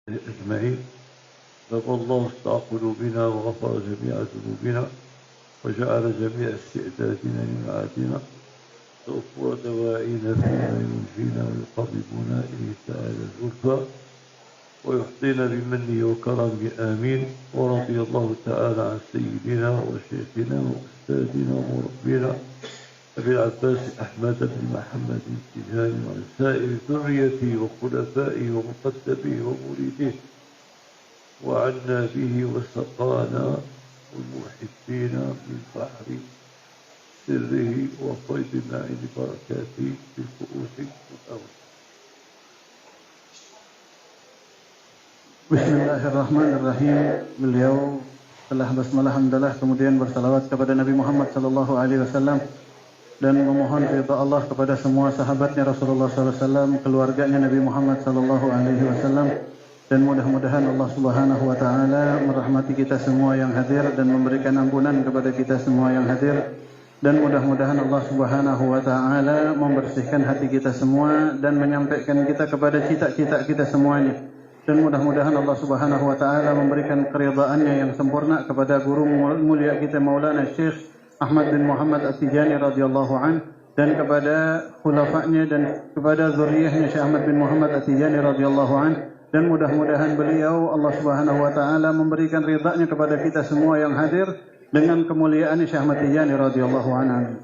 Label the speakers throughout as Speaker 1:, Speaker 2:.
Speaker 1: أجمعين. باب الله استع قلوبنا وغفر جميع ذنوبنا وجعل جميع استعدادنا لمعادنا توفر دواعينا فيما ينجينا ويقربنا إليه تعالى زلفى ويحطينا بمنه وكرمه آمين. ورضي الله تعالى عن سيدنا وشيخنا وأستاذنا ومربينا أبي العباس أحمد بن محمد التجاني وعن سائر ذريته وخلفائه ومقدميه ومريديه وعنا به وسقانا والمحبين من بحر سره وفيض معين بركاته في الكؤوس والأوسط.
Speaker 2: Bismillahirrahmanirrahim. Beliau telah basmalah hamdalah kemudian bersalawat kepada Nabi Muhammad sallallahu alaihi wasallam dan memohon ridha Allah kepada semua sahabatnya Rasulullah sallallahu alaihi wasallam, keluarganya Nabi Muhammad sallallahu alaihi wasallam, dan mudah-mudahan Allah Subhanahu wa taala merahmati kita semua yang hadir dan memberikan ampunan kepada kita semua yang hadir, dan mudah-mudahan Allah Subhanahu wa taala membersihkan hati kita semua dan menyampaikan kita kepada cita-cita kita semuanya. Dan mudah-mudahan Allah Subhanahu wa taala memberikan keridhaannya yang sempurna kepada guru mulia kita Maulana Syekh Ahmad bin Muhammad At-Tijani radhiyallahu an, dan kepada khulafa'nya dan kepada zuriyahnya Syekh Ahmad bin Muhammad At-Tijani radhiyallahu an, dan mudah-mudahan beliau Allah Subhanahu wa taala memberikan ridha-Nya kepada kita semua yang hadir dengan kemuliaan Syekh Ahmad Tijani radhiyallahu anhu.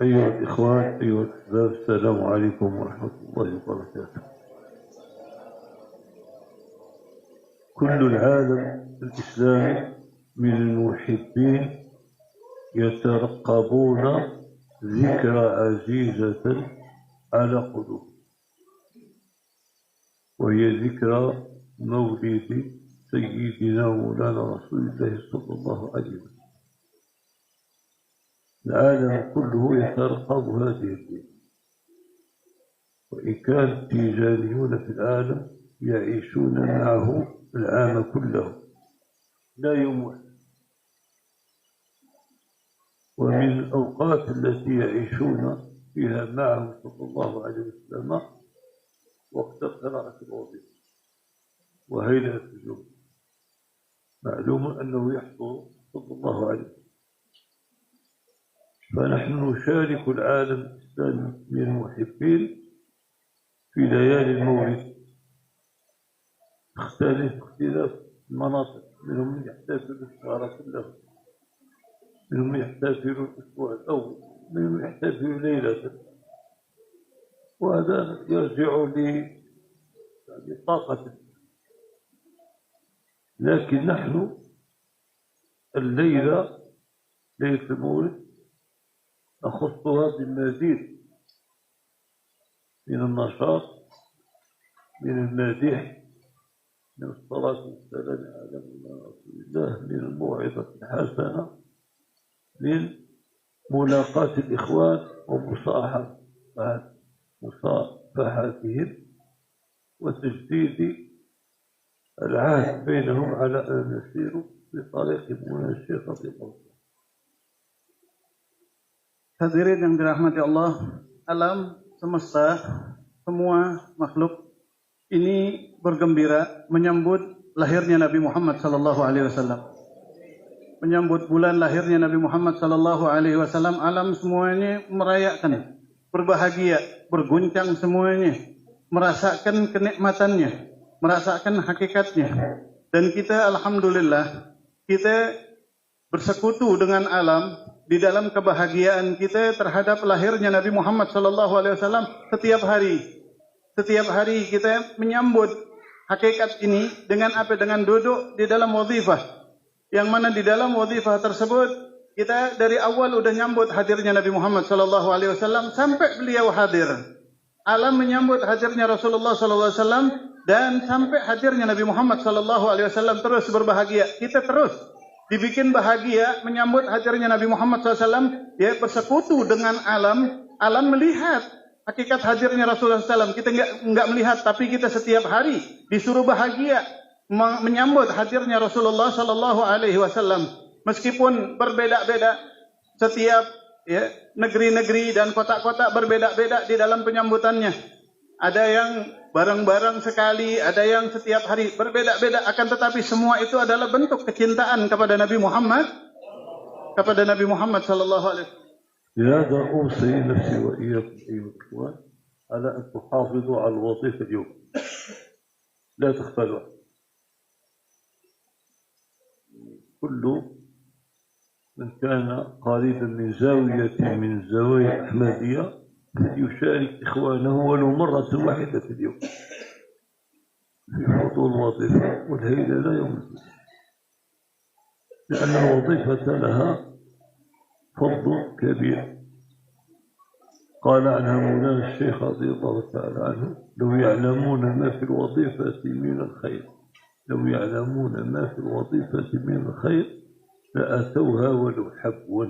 Speaker 1: Ayyuhal ikhwan, ayyuhal ahbab, assalamualaikum warahmatullahi wabarakatuh. كل العالم الإسلامي من المحبين يترقبون ذكرى عزيزة على قلوبهم، وهي ذكرى مولد سيدنا مولانا رسول الله صلى الله عليه وسلم. العالم كله يترقب هذه الذكرى، وإن كان التيجانيون في العالم يعيشون معه العام كله لا يوم واحد، ومن الأوقات التي يعيشون فيها معه صلى الله عليه وسلم وقت قراءة الوظيفة وهيئة الجمعة. معلوم أنه يحضر صلى الله عليه وسلم، فنحن نشارك العالم الإسلامي من المحبين في ليالي المولد. تختلف اختلاف المناطق، منهم من يحتفل الشهر كله، منهم من يحتفل الأسبوع الأول، منهم من يحتفل ليلة، وهذا يرجع لطاقته. لكن نحن الليلة ليلة المولد نخصها بالمزيد من النشاط، من المديح، من الصلاة والسلام على رسول الله، من الموعظة الحسنة، من ملاقاة الإخوان ومصافحتهم وتجديد العهد بينهم على أن نسير في طريق مولانا الشيخ رضي الله عنه.
Speaker 2: Hadirin yang dirahmati Allah, alam semesta, semua makhluk ini bergembira menyambut lahirnya Nabi Muhammad sallallahu alaihi wasallam. Menyambut bulan lahirnya Nabi Muhammad sallallahu alaihi wasallam, alam semuanya merayakan, berbahagia, berguncang semuanya, merasakan kenikmatannya, merasakan hakikatnya. Dan kita alhamdulillah, kita bersekutu dengan alam di dalam kebahagiaan kita terhadap lahirnya Nabi Muhammad sallallahu alaihi wasallam setiap hari. Setiap hari kita menyambut hakikat ini dengan apa? Dengan duduk di dalam wazifah. Yang mana di dalam wazifah tersebut kita dari awal udah nyambut hadirnya Nabi Muhammad sallallahu alaihi wasallam sampai beliau hadir. Alam menyambut hadirnya Rasulullah sallallahu alaihi wasallam dan sampai hadirnya Nabi Muhammad sallallahu alaihi wasallam terus berbahagia. Kita terus dibikin bahagia menyambut hadirnya Nabi Muhammad sallallahu alaihi wasallam. Dia bersekutu dengan alam, alam melihat hakikat hadirnya Rasulullah SAW. Kita enggak melihat, tapi kita setiap hari disuruh bahagia menyambut hadirnya Rasulullah Sallallahu Alaihi Wasallam. Meskipun berbeda-beda, setiap negeri-negeri dan kota-kota berbeda-beda di dalam penyambutannya. ada yang bareng-bareng sekali, ada yang setiap hari, berbeda-beda, akan tetapi semua itu adalah bentuk kecintaan kepada Nabi Muhammad sallallahu alaihi wasallam.
Speaker 1: لهذا أوصي نفسي وإياكم أيها الإخوان على أن تحافظوا على الوظيفة اليوم، لا تغفلوها. كل من كان قريبا من زاوية من الزوايا الأحمدية يشارك إخوانه ولو مرة واحدة في اليوم في حضور الوظيفة والهيلة يوم الجمعة، لأن الوظيفة لها فضل كبير. قال عنها مولانا الشيخ رضي الله تعالى عنه: لو يعلمون ما في الوظيفة من الخير، لو يعلمون ما في الوظيفة من الخير لأتوها ولو حبوا.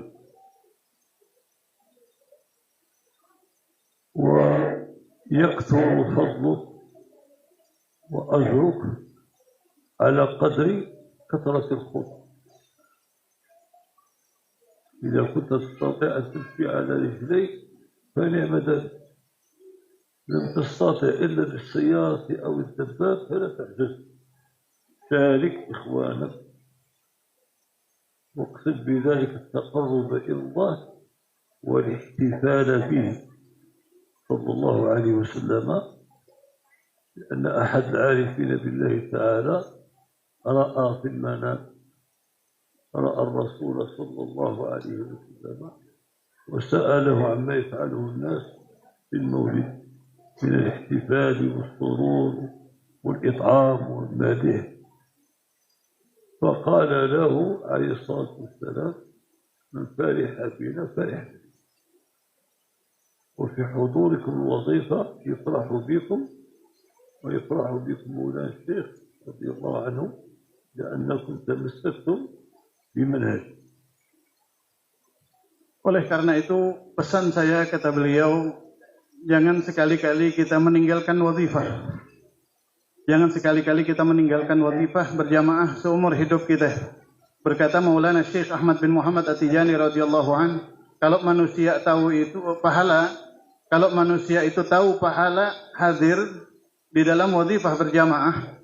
Speaker 1: ويكثر فضلك وأجرك على قدر كثرة الخطى. إذا كنت تستطيع أن تمشي على رجليك فنعم ذلك، لم تستطع إلا بالسيارة أو الدباب فلا تعجز. شارك إخوانك واقصد بذلك التقرب إلى الله والاحتفال به صلى الله عليه وسلم، لأن أحد العارفين بالله تعالى رأى في المنام، رأى الرسول صلى الله عليه وسلم وسأله عما يفعله الناس في المولد من الاحتفال والسرور والإطعام والمدح، فقال له عليه الصلاة والسلام: من فرح بنا فرح بنا. وفي حضوركم الوظيفة يفرح بكم ويفرح بكم مولانا الشيخ رضي الله عنه، لأنكم تمسكتم بمنهج.
Speaker 2: Oleh karena itu pesan saya, kata beliau, jangan sekali-kali kita meninggalkan wazifah. Jangan sekali-kali kita meninggalkan wazifah berjamaah seumur hidup kita. Berkata Maulana Syekh Ahmad bin Muhammad At-Tijani radhiyallahu an, kalau manusia tahu itu pahala, kalau manusia itu tahu pahala hadir di dalam wazifah berjamaah,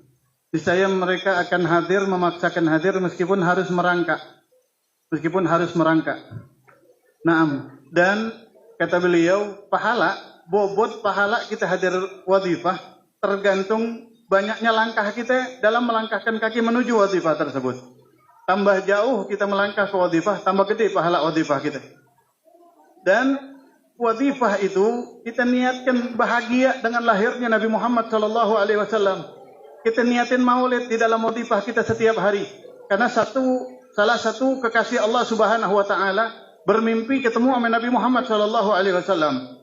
Speaker 2: niscaya mereka akan hadir, memaksakan hadir meskipun harus merangkak. Meskipun harus merangkak. Naam. Dan kata beliau, pahala, bobot pahala kita hadir wazifah tergantung banyaknya langkah kita dalam melangkahkan kaki menuju wazifah tersebut. Tambah jauh kita melangkah ke wazifah, tambah gede pahala wazifah kita. Dan wazifah itu kita niatkan bahagia dengan lahirnya Nabi Muhammad SAW. Kita niatin maulid di dalam wazifah kita setiap hari. Karena salah satu kekasih Allah Subhanahu wa taala bermimpi ketemu sama Nabi Muhammad SAW.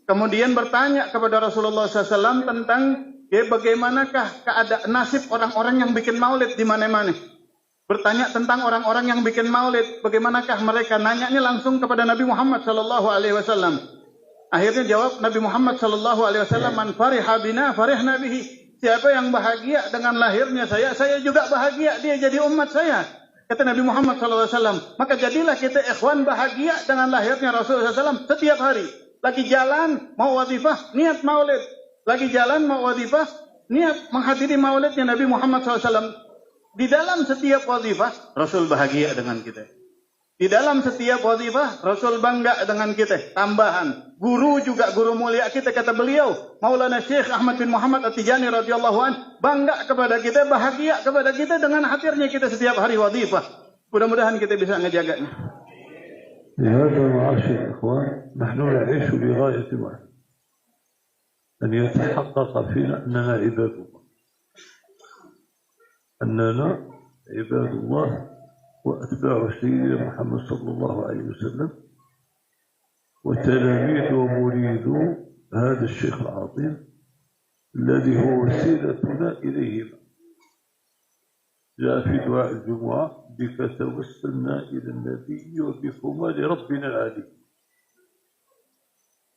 Speaker 2: Kemudian bertanya kepada Rasulullah SAW tentang bagaimanakah keadaan nasib orang-orang yang bikin maulid di mana-mana. Bertanya tentang orang-orang yang bikin maulid, bagaimanakah mereka? Nanyanya langsung kepada Nabi Muhammad SAW. Akhirnya jawab Nabi Muhammad SAW, man fariha bina farihna bihi. Siapa yang bahagia dengan lahirnya saya juga bahagia dia jadi umat saya. Kata Nabi Muhammad SAW, maka jadilah kita ikhwan bahagia dengan lahirnya Rasulullah SAW setiap hari. Lagi jalan, mau wazifah, niat maulid. Lagi jalan, mau wazifah, niat menghadiri maulidnya Nabi Muhammad SAW. Di dalam setiap wazifah, Rasul bahagia dengan kita. Di dalam setiap wazifah, Rasul bangga dengan kita. Tambahan, guru juga guru mulia kita, kata beliau, Maulana Syekh Ahmad bin Muhammad At-Tijani radhiyallahu an, bangga kepada kita, bahagia kepada kita dengan hadirnya kita setiap hari wazifah. Mudah-mudahan kita bisa ngejaganya.
Speaker 1: لهذا معاشر الإخوان نحن نعيش لغاية واحدة، أن يتحقق فينا أننا عباد الله، أننا عباد الله وأتباع سيدنا محمد صلى الله عليه وسلم وتلاميذ ومريد هذا الشيخ العظيم الذي هو وسيلتنا إليه. جاء في دعاء الجمعة: بك توسلنا إلى النبي وبكما لربنا العلي.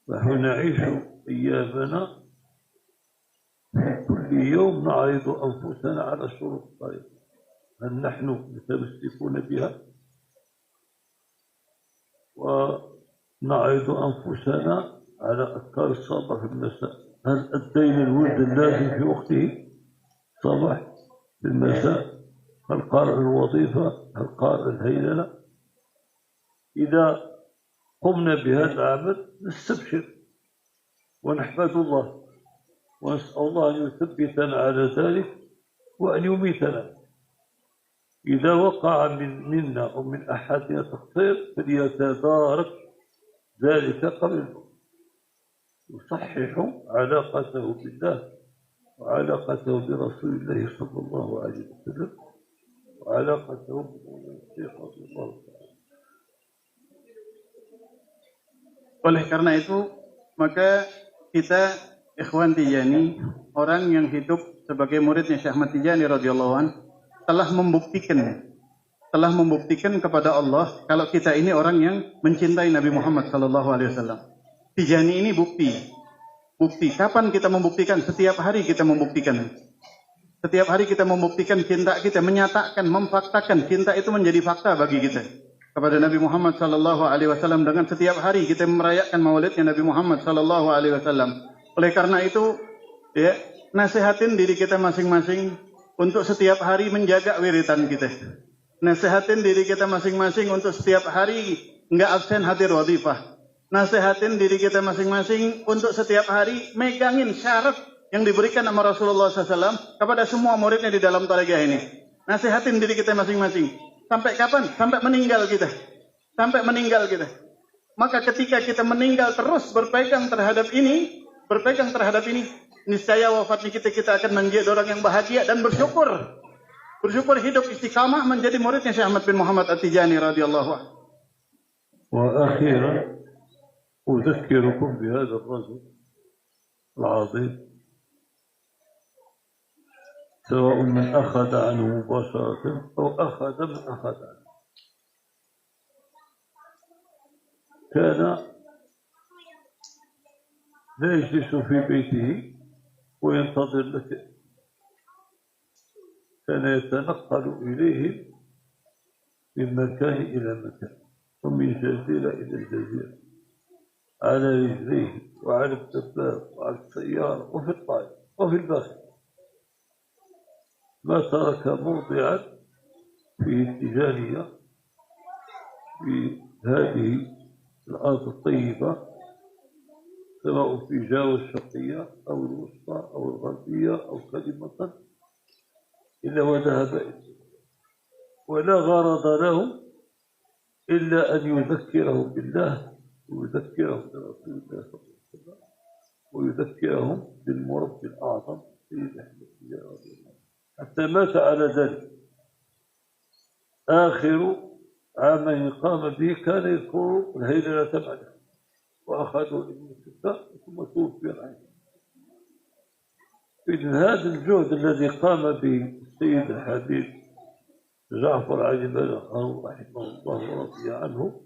Speaker 1: نحن نعيش أيامنا في كل يوم نعرض أنفسنا على شروط الطريق، هل نحن متمسكون بها؟ ونعرض أنفسنا على أذكار الصباح في المساء، هل أدينا الورد اللازم في وقته صباح في المساء؟ هل قارئ الوظيفة؟ هل قارئ الهيللة؟ إذا قمنا بهذا العمل نستبشر ونحمد الله ونسأل الله أن يثبتنا على ذلك وأن يميتنا. إذا وقع منا أو من أحدنا تقصير فليتدارك ذلك قبل الموت، يصحح علاقته بالله وعلاقته برسول الله صلى الله عليه وسلم وعلاقته بالشيخ رضي الله تعالى.
Speaker 2: Oleh karena itu, maka kita ikhwan Tijani, orang yang hidup sebagai muridnya Syekh Ahmad Tijani radhiyallahu an, telah membuktikan kepada Allah kalau kita ini orang yang mencintai Nabi Muhammad sallallahu alaihi wasallam. Tijani ini bukti. Kapan kita membuktikan? Setiap hari kita membuktikan. Setiap hari kita membuktikan cinta kita, menyatakan, memfaktakan cinta itu menjadi fakta bagi kita kepada Nabi Muhammad sallallahu alaihi wasallam dengan setiap hari kita merayakan maulidnya Nabi Muhammad sallallahu alaihi wasallam. Oleh karena itu, ya, nasihatin diri kita masing-masing untuk setiap hari menjaga wiritan kita. Nasihatin diri kita masing-masing untuk setiap hari enggak absen hadir wadifah. Nasihatin diri kita masing-masing untuk setiap hari megangin syarat yang diberikan sama Rasulullah SAW kepada semua muridnya di dalam tariqah ini. Nasihatin diri kita masing-masing. Sampai kapan? Sampai meninggal kita. Maka ketika kita meninggal terus berpegang terhadap ini, niscaya wafatnya kita akan menjadi orang yang bahagia dan bersyukur hidup istiqamah menjadi muridnya Syekh Ahmad bin Muhammad At-Tijani radhiyallahu anhu.
Speaker 1: وأخيرا أذكركم بهذا الرجل العظيم، سواء من أخذ عنه مباشرة أو أخذ من أخذ عنه. كان لا يجلس في بيته وينتظر لك، كان يتنقل إليه من مكان إلى مكان ومن جزيرة إلى الجزيرة على رجليه وعلى الدباب وعلى السيارة وفي الطائرة وفي الباخر، ما ترك موضعا فيه اتجاهية في هذه الأرض الطيبة، سواء في جاوة الشرقية أو الوسطى أو الغربية أو كلمة، إلا وذهب إليه، ولا غرض له إلا أن يذكرهم بالله ويذكرهم برسول الله صلى الله عليه وسلم ويذكرهم بالمربي الأعظم سيد أحمد التجاني رضي الله عنه، حتى مات على ذلك. آخر عام قام به كان يذكر الهيللة معه، وأخذوا ابن الستة ثم توفي عنه. إذن هذا الجهد الذي قام به السيد الحبيب جعفر علي بن رحمه الله ورضي عنه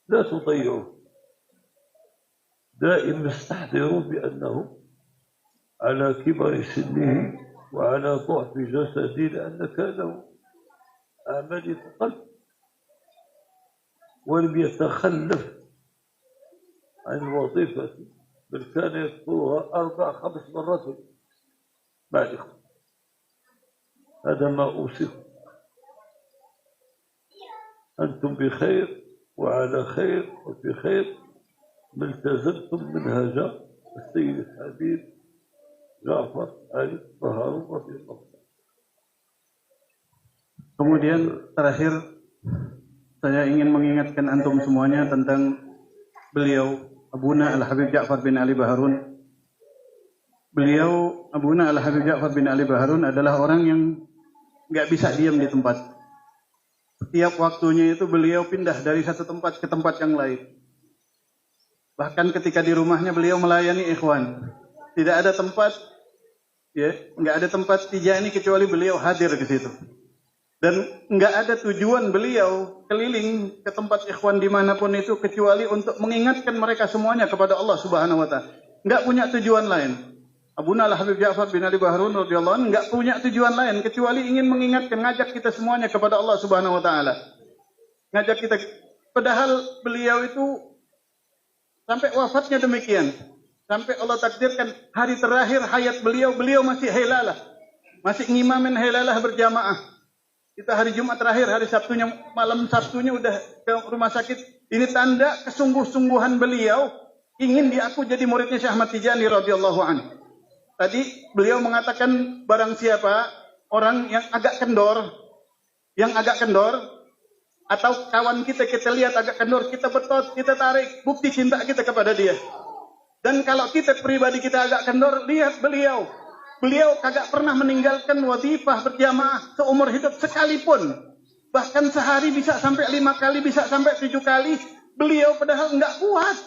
Speaker 1: لا تضيعوه، دائما استحضروا بأنه على كبر سنه وعلى ضعف جسده، لأن كان له أعمال القلب ولم يتخلف عن الوظيفة، بل كان يذكرها 4-5 مرات مع الإخوة. هذا ما أوصيكم، أنتم بخير وعلى خير وفي خير ما التزمتم منهج السيد الحبيب جعفر علي بهارون رضي الله عنه.
Speaker 2: Kemudian terakhir saya ingin mengingatkan antum semuanya tentang beliau Abuna Al-Habib Ja'far bin Ali Baharun. Beliau Abuna Al-Habib Ja'far bin Ali Baharun adalah orang yang nggak bisa diam di tempat. Setiap waktunya itu beliau pindah dari satu tempat ke tempat yang lain. Bahkan ketika di rumahnya beliau melayani ikhwan. Tidak ada tempat, ya, nggak ada tempat Tijani kecuali beliau hadir ke situ. Dan nggak ada tujuan beliau keliling ke tempat ikhwan dimanapun itu kecuali untuk mengingatkan mereka semuanya kepada Allah Subhanahu Wa Taala. Nggak punya tujuan lain. Abuna Al-Habib Ja'far bin Ali Baharun radhiyallahu anhu nggak punya tujuan lain kecuali ingin mengingatkan, ngajak kita semuanya kepada Allah Subhanahu Wa Taala. Ngajak kita. Padahal beliau itu sampai wafatnya demikian. Sampai Allah takdirkan hari terakhir hayat beliau masih helalah. Masih ngimamin helalah berjamaah. Kita hari Jumat terakhir, hari Sabtunya, malam Sabtunya udah ke rumah sakit. Ini tanda kesungguh-sungguhan beliau ingin diaku jadi muridnya Syekh Ahmad Tijani radhiyallahu anhu. Tadi beliau mengatakan barang siapa orang yang agak kendor, atau kawan kita lihat agak kendor, kita betot, kita tarik bukti cinta kita kepada dia. Dan kalau kita pribadi kita agak kendor, lihat beliau kagak pernah meninggalkan wazifah berjamaah seumur hidup sekalipun. Bahkan sehari bisa sampai 5 kali, bisa sampai 7 kali. Beliau padahal enggak kuat.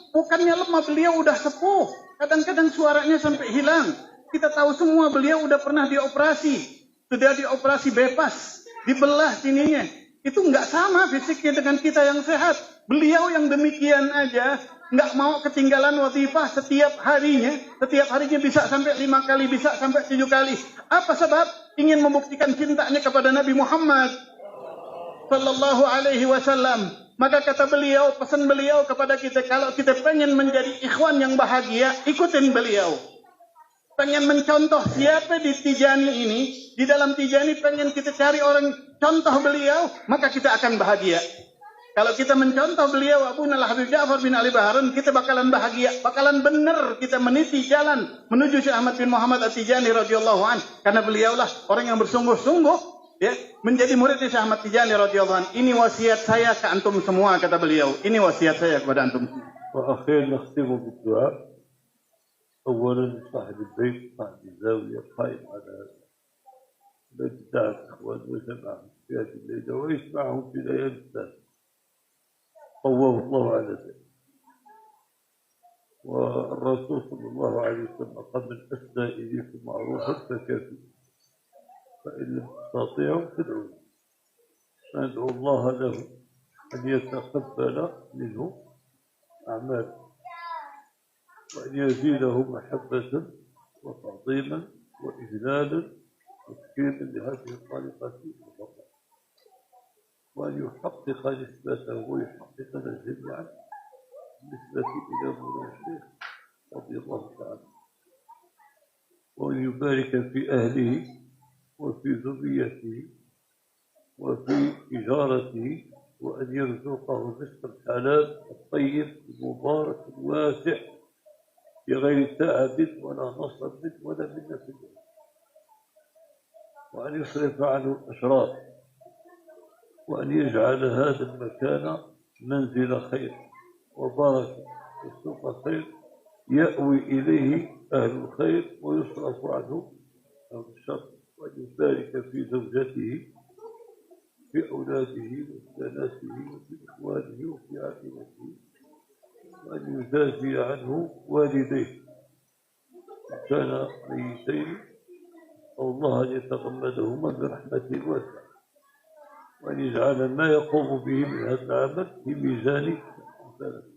Speaker 2: Bukannya lemah, beliau udah sepuh. Kadang-kadang suaranya sampai hilang. Kita tahu semua beliau udah pernah dioperasi. Sudah dioperasi bebas, dibelah sininya. Itu enggak sama fisiknya dengan kita yang sehat. Beliau yang demikian aja nggak mau ketinggalan wazifah setiap harinya bisa sampai 5 kali, bisa sampai 7 kali. Apa sebab? Ingin membuktikan cintanya kepada Nabi Muhammad sallallahu alaihi wasallam. Maka kata beliau, pesan beliau kepada kita, kalau kita pengen menjadi ikhwan yang bahagia, ikutin beliau. Pengen mencontoh siapa di Tijani ini, di dalam Tijani pengen kita cari orang contoh beliau, maka kita akan bahagia. Kalau kita mencontoh beliau Abu Habib Ja'far bin Ali Baharun, kita bakalan bahagia, bakalan benar kita meniti jalan menuju Syekh Ahmad bin Muhammad At-Tijani radhiyallahu an, karena beliaulah orang yang bersungguh-sungguh ya menjadi murid Syekh Ahmad Tijani radhiyallahu an. Ini wasiat saya ke antum semua, kata beliau. Ini wasiat saya kepada antum semua.
Speaker 1: وأخيرا نختم بالدعاء. أولا صاحب البيت صاحب الزاوية قائم على هذا الذي دعا الإخوان وجمعهم في هذه الليلة ويسمعهم في ليالي الثالث. قواه الله على ذلك. والرسول صلى الله عليه وسلم قال من أسدى إليكم معروفا فكافي، فإن لم تستطيعوا فادعوا، فندعو الله له أن يتقبل منه أعماله وأن يزيده محبة وتعظيما وإجلالا وتكريما لهذه الخالقة المفضلة، وأن يحقق نسبته ويحققنا جميعا بالنسبة إلى مولانا الشيخ رضي الله تعالى، وأن يبارك في أهله وفي ذريته وفي تجارته، وأن يرزقه الرزق الحلال الطيب المبارك الواسع بغير تعب ولا نصب ولا منة، وأن يصرف عنه الأشرار، وأن يجعل هذا المكان منزل خير وبركة وسوق خير يأوي إليه أهل الخير ويصرف عنه أهل الشر، وأن يبارك في زوجته في أولاده وفي بناته وفي إخوانه وفي عائلته، وأن يجازي عنه والديه إن كان ميتين، الله أن يتغمدهما برحمته الواسعة، وأن يجعل ما يقوم به من هذا العمل في ميزان حسناته،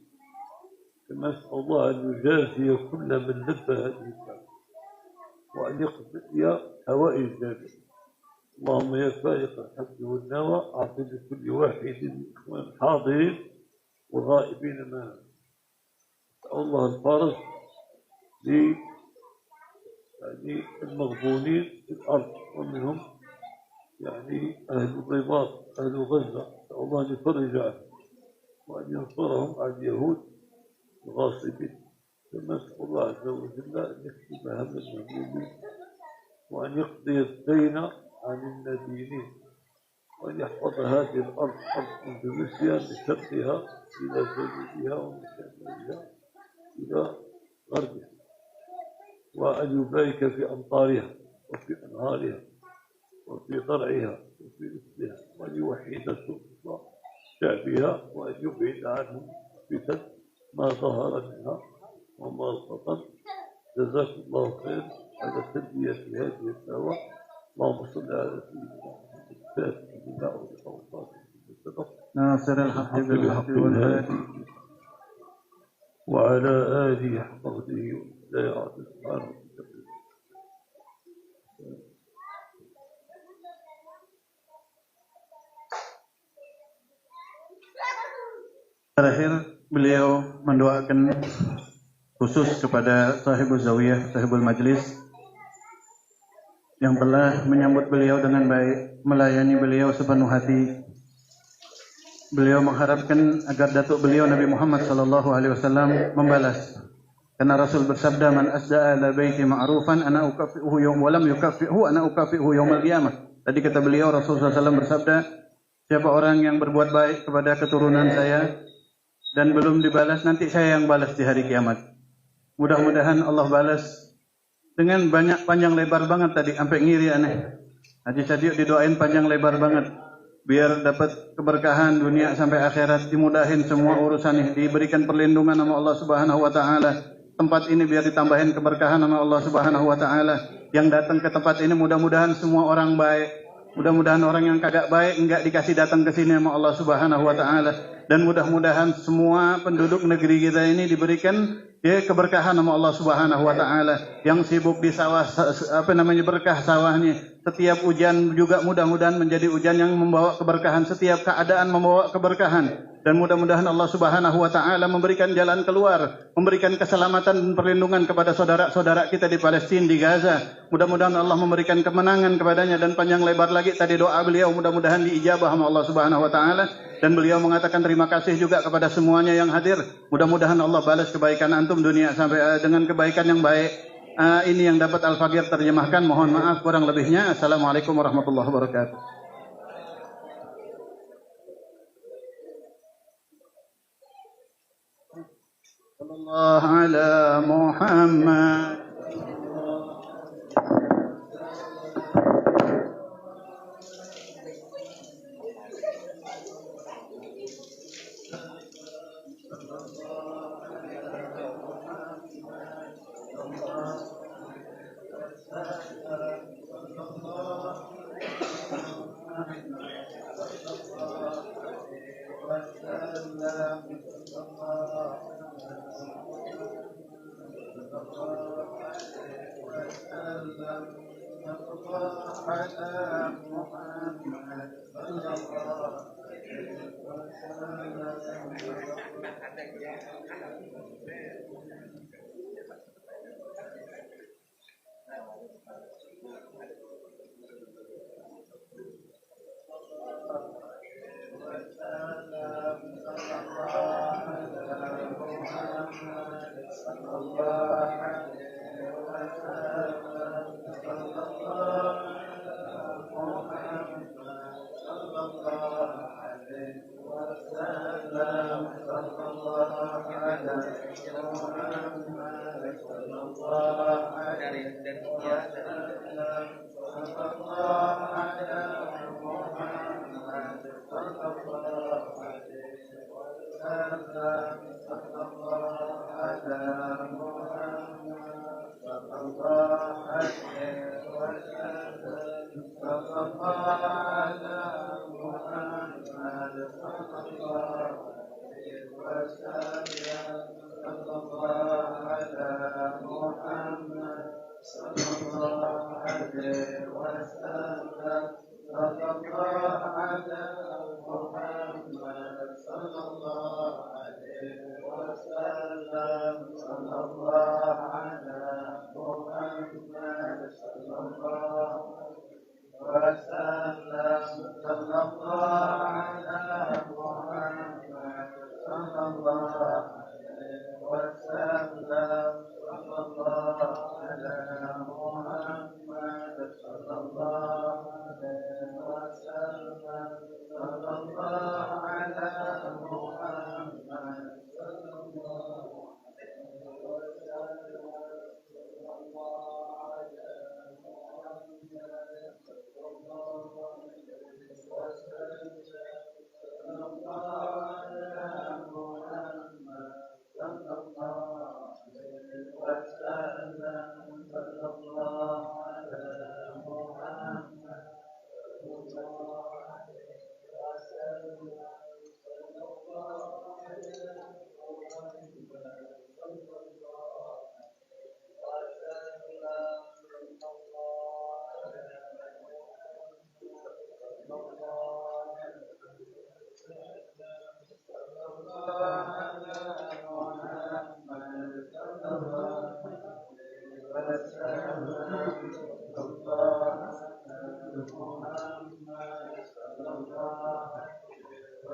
Speaker 1: كما أسأل الله أن يجازي كل من لبى هذه الدعوة وأن يقضي حوائج الجميع. اللهم يا فارق الحب والنوى أعطي لكل واحد من الإخوان الحاضرين والغائبين معنا. أسأل الله الفرج يعني المغبونين في الأرض، ومنهم يعني أهل الرباط أهل غزة، أسأل الله أن يفرج عنهم وأن ينصرهم على اليهود الغاصبين، كما أسأل الله عز وجل أن يكتب هم المهمومين وأن يقضي الدين عن المدينين، وأن يحفظ هذه الأرض أرض أندلسيا من شرقها إلى جنوبها ومن شمالها إلى غربها، وأن يبارك في أمطارها وفي أنهارها وفي زرعها وفي نسلها، وأن يوحد شعبها، وأن يبعد عنهم فتن ما ظهر منها وما بطن. جزاكم الله خير على تلبية هذه الدعوة. اللهم صل على سيدنا محمد الفاتح لما أغلق والخاتم لما سبق
Speaker 2: ناصر الحق بالحق والهادي
Speaker 1: وعلى آله حق قدره ومقداره سبحانه وتعالى.
Speaker 2: Terakhir beliau mendoakan khusus kepada sahibul zawiyah, sahibul majlis yang telah menyambut beliau dengan baik, melayani beliau sepenuh hati. Beliau mengharapkan agar datuk beliau Nabi Muhammad sallallahu alaihi wasallam membalas. Karena Rasul bersabda, "Man asda'a ila baiti ma'rufan ana ukafi'uhu yawm wa lam yukafi'hu ana ukafi'uhu yaumil qiyamah." Tadi kata beliau, Rasul sallallahu alaihi wasallam bersabda, siapa orang yang berbuat baik kepada keturunan saya dan belum dibalas, nanti saya yang balas di hari kiamat. Mudah-mudahan Allah balas dengan banyak panjang lebar banget tadi, sampai ngiri aneh. Haji Sadiq didoain panjang lebar banget, biar dapat keberkahan dunia sampai akhirat, dimudahin semua urusannya, diberikan perlindungan sama Allah Subhanahu wa taala. Tempat ini biar ditambahin keberkahan sama Allah Subhanahu wa taala. Yang datang ke tempat ini mudah-mudahan semua orang baik. Mudah-mudahan orang yang kagak baik enggak dikasih datang ke sini sama Allah Subhanahu wa taala. Dan mudah-mudahan semua penduduk negeri kita ini diberikan keberkahan sama Allah Subhanahu wa taala. Yang sibuk di sawah, berkah sawahnya. Setiap hujan juga mudah-mudahan menjadi hujan yang membawa keberkahan. Setiap keadaan membawa keberkahan. Dan mudah-mudahan Allah Subhanahu wa taala memberikan jalan keluar, memberikan keselamatan dan perlindungan kepada saudara-saudara kita di Palestina, di Gaza. Mudah-mudahan Allah memberikan kemenangan kepadanya, dan panjang lebar lagi tadi doa beliau mudah-mudahan diijabah sama Allah Subhanahu wa taala. Dan beliau mengatakan terima kasih juga kepada semuanya yang hadir. Mudah-mudahan Allah balas kebaikan antum dunia sampai dengan kebaikan yang baik. Ini yang dapat Al-Faqir terjemahkan. Mohon maaf kurang lebihnya. Assalamualaikum warahmatullahi wabarakatuh. Sallallahu ala Muhammad.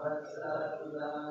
Speaker 3: والسلام